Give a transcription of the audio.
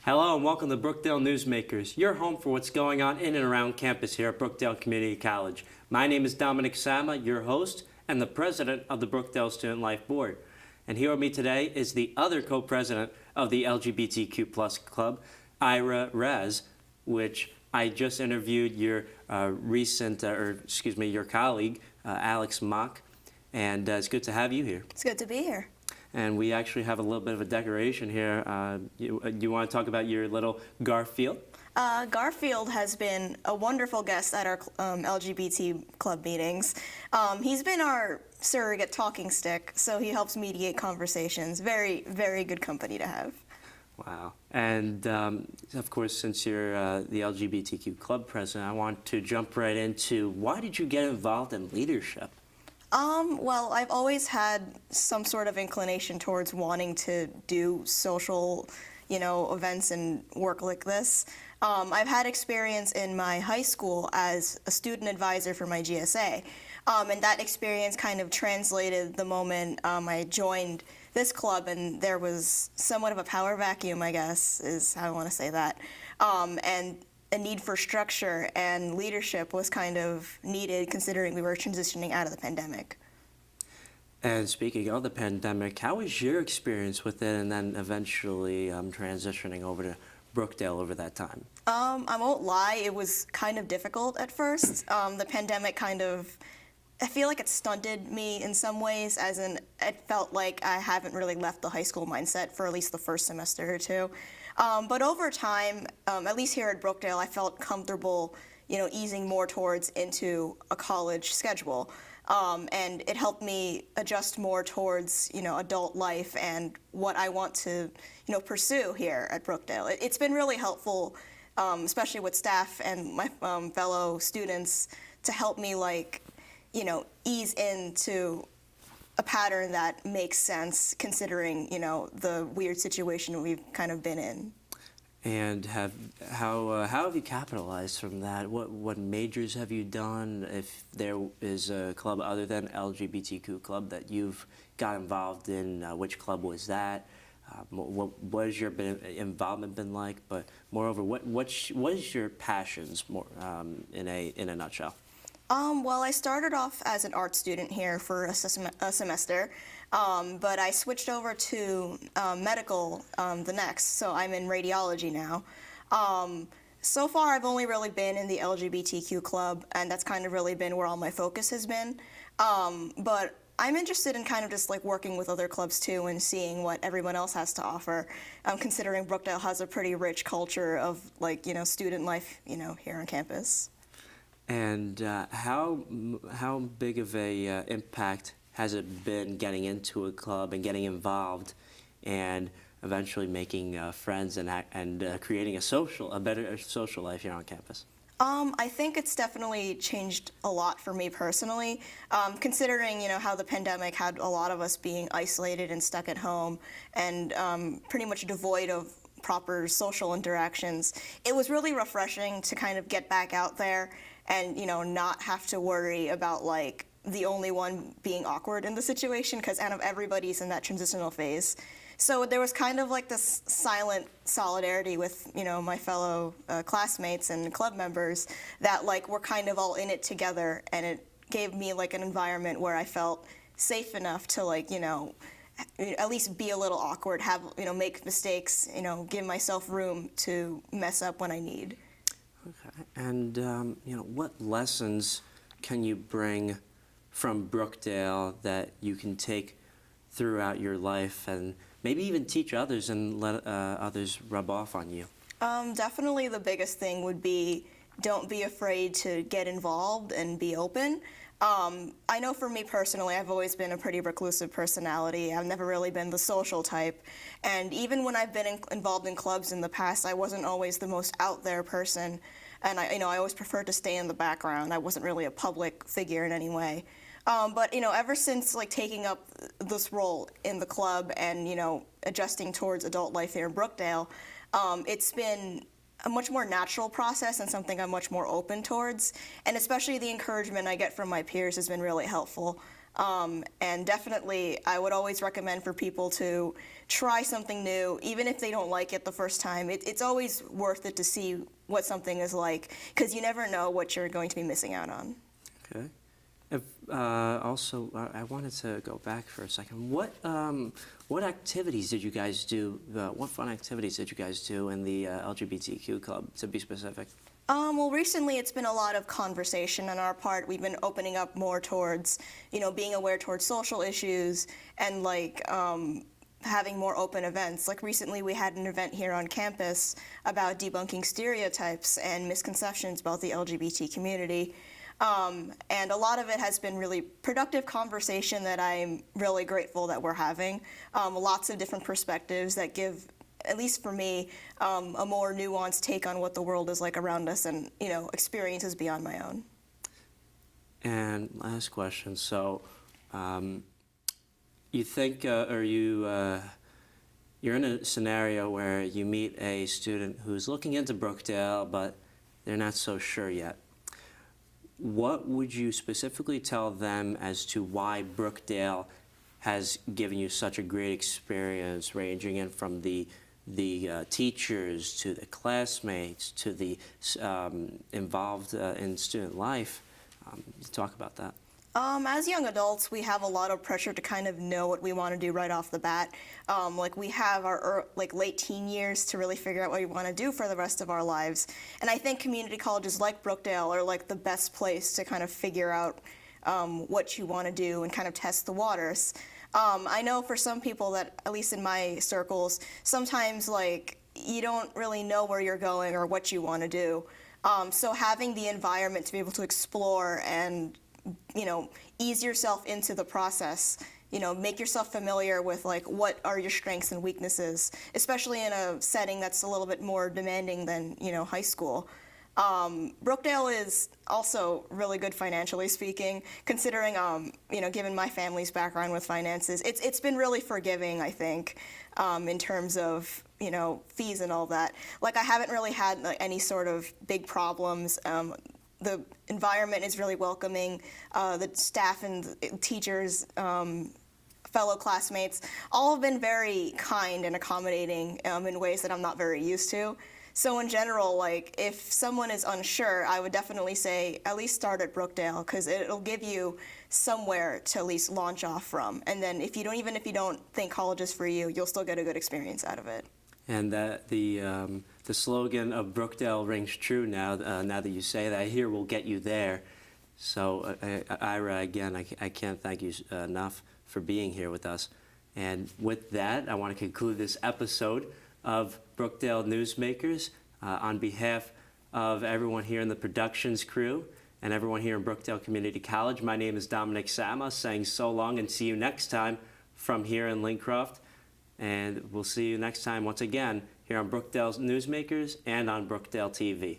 Hello and welcome to Brookdale Newsmakers, your home for what's going on in and around campus here at Brookdale Community College. My name is Dominic Sama, your host and the president of the Brookdale Student Life Board. And here with me today is the other co-president of the LGBTQ plus club, Ira Rez, which I just interviewed your your colleague, Alex Mock, and it's good to have you here. It's good to be here. And we actually have a little bit of a decoration here. You want to talk about your little Garfield? Garfield has been a wonderful guest at our LGBT club meetings. He's been our surrogate talking stick, so he helps mediate conversations. Very, very good company to have. Wow. And of course, since you're the LGBTQ club president, I want to jump right into why did you get involved in leadership? Well, I've always had some sort of inclination towards wanting to do social, events and work like this. I've had experience in my high school as a student advisor for my GSA, and that experience kind of translated the moment I joined this club, and there was somewhat of a power vacuum, I guess, is how I want to say that, and a need for structure and leadership was kind of needed considering we were transitioning out of the pandemic. And speaking of the pandemic, how was your experience with it and then eventually transitioning over to Brookdale over that time? I won't lie, it was kind of difficult at first. The pandemic I feel like it stunted me in some ways, as in it felt like I haven't really left the high school mindset for at least the first semester or two. But over time, at least here at Brookdale, I felt comfortable, easing more towards into a college schedule. And it helped me adjust more towards, adult life and what I want to, pursue here at Brookdale. It's been really helpful, especially with staff and my fellow students, to help me, ease into a pattern that makes sense considering, the weird situation we've kind of been in. And how have you capitalized from that? What majors have you done? If there is a club other than LGBTQ club that you've got involved in, which club was that? What has your involvement been like? But moreover, what is your passions in a nutshell? Well, I started off as an art student here for a semester, but I switched over to medical the next, so I'm in radiology now. So far, I've only really been in the LGBTQ club, and that's kind of really been where all my focus has been. But I'm interested in kind of just working with other clubs too and seeing what everyone else has to offer, considering Brookdale has a pretty rich culture of student life, here on campus. And how big of a impact has it been getting into a club and getting involved, and eventually making friends and creating a better social life here on campus? I think it's definitely changed a lot for me personally, considering how the pandemic had a lot of us being isolated and stuck at home, and pretty much devoid of proper social interactions. It was really refreshing to kind of get back out there and not have to worry about the only one being awkward in the situation, because kind of everybody's in that transitional phase. So there was kind of this silent solidarity with my fellow classmates and club members that we're kind of all in it together, and it gave me an environment where I felt safe enough to at least be a little awkward, make mistakes, give myself room to mess up when I need. Okay. And what lessons can you bring from Brookdale that you can take throughout your life and maybe even teach others and let others rub off on you? Definitely the biggest thing would be don't be afraid to get involved and be open. I know for me personally, I've always been a pretty reclusive personality. I've never really been the social type. And even when I've been involved in clubs in the past, I wasn't always the most out there person. And I always preferred to stay in the background. I wasn't really a public figure in any way. But ever since taking up this role in the club and adjusting towards adult life here in Brookdale, it's been a much more natural process and something I'm much more open towards. And especially the encouragement I get from my peers has been really helpful. And definitely, I would always recommend for people to try something new, even if they don't like it the first time. It's always worth it to see what something is like, because you never know what you're going to be missing out on. Okay. If, also, I wanted to go back for a second. What activities did you guys do? What fun activities did you guys do in the LGBTQ club, to be specific? Well, recently it's been a lot of conversation on our part. We've been opening up more towards, being aware towards social issues and having more open events. Like recently we had an event here on campus about debunking stereotypes and misconceptions about the LGBT community. And a lot of it has been really productive conversation that I'm really grateful that we're having. Lots of different perspectives that give, at least for me, a more nuanced take on what the world is like around us and, experiences beyond my own. And last question. So, you think, you're in a scenario where you meet a student who's looking into Brookdale, but they're not so sure yet. What would you specifically tell them as to why Brookdale has given you such a great experience, ranging in from the teachers to the classmates to the involved in student life? Talk about that. As young adults, we have a lot of pressure to kind of know what we want to do right off the bat. We have our late teen years to really figure out what we want to do for the rest of our lives. And I think community colleges like Brookdale are the best place to kind of figure out what you want to do and kind of test the waters. I know for some people that, at least in my circles, sometimes you don't really know where you're going or what you want to do. So having the environment to be able to explore and ease yourself into the process, make yourself familiar with what are your strengths and weaknesses, especially in a setting that's a little bit more demanding than, high school. Brookdale is also really good financially speaking, considering, given my family's background with finances. It's been really forgiving, I think, in terms of, fees and all that. I haven't really had any sort of big problems. The environment is really welcoming. The staff and teachers, fellow classmates, all have been very kind and accommodating in ways that I'm not very used to. So in general, if someone is unsure, I would definitely say at least start at Brookdale, because it'll give you somewhere to at least launch off from. And then even if you don't think college is for you, you'll still get a good experience out of it. And the slogan of Brookdale rings true now. Now that you say that, here will get you there. So, Ira, again, I can't thank you enough for being here with us. And with that, I want to conclude this episode of Brookdale Newsmakers. On behalf of everyone here in the productions crew and everyone here in Brookdale Community College, my name is Dominic Sama, saying so long and see you next time from here in Lincroft. And we'll see you next time once again here on Brookdale Newsmakers and on Brookdale TV.